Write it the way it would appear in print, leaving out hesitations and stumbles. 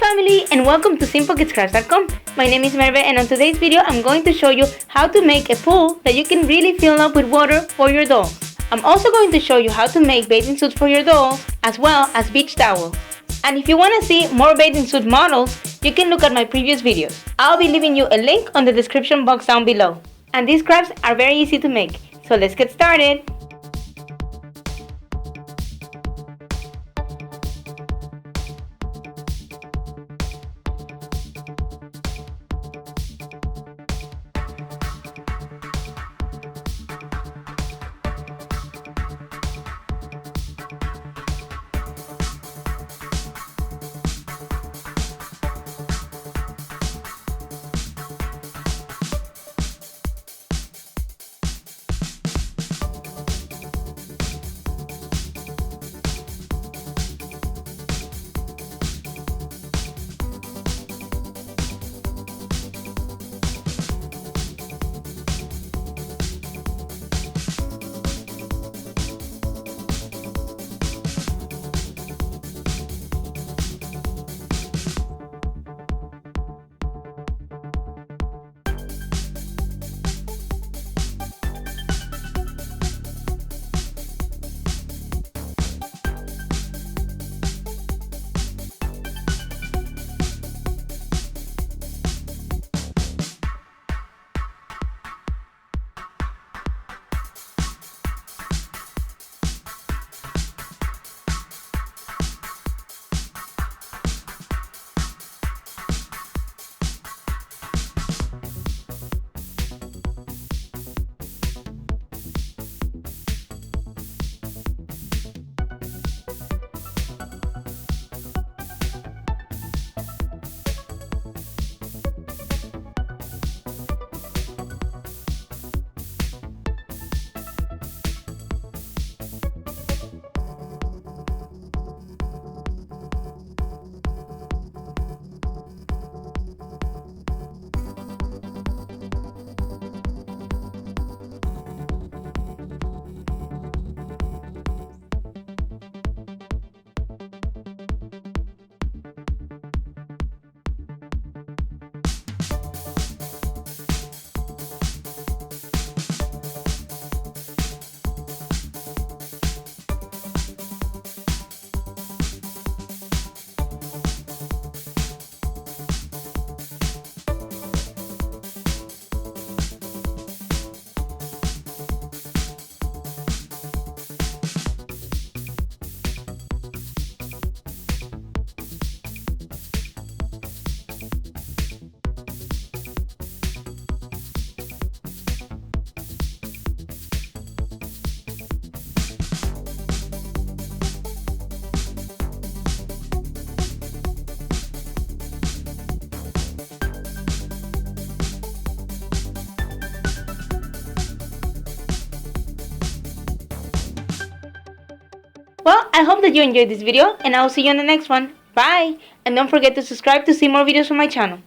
family, and welcome to simplekidscrafts.com. My name is Merve, and on today's video I'm going to show you how to make a pool that you can really fill up with water for your dolls. I'm also going to show you how to make bathing suits for your dolls as well as beach towels. And if you want to see more bathing suit models, you can look at my previous videos. I'll be leaving you a link on the description box down below. And these crafts are very easy to make, so let's get started. Well, I hope that you enjoyed this video, and I'll see you in the next one. Bye! And don't forget to subscribe to see more videos from my channel.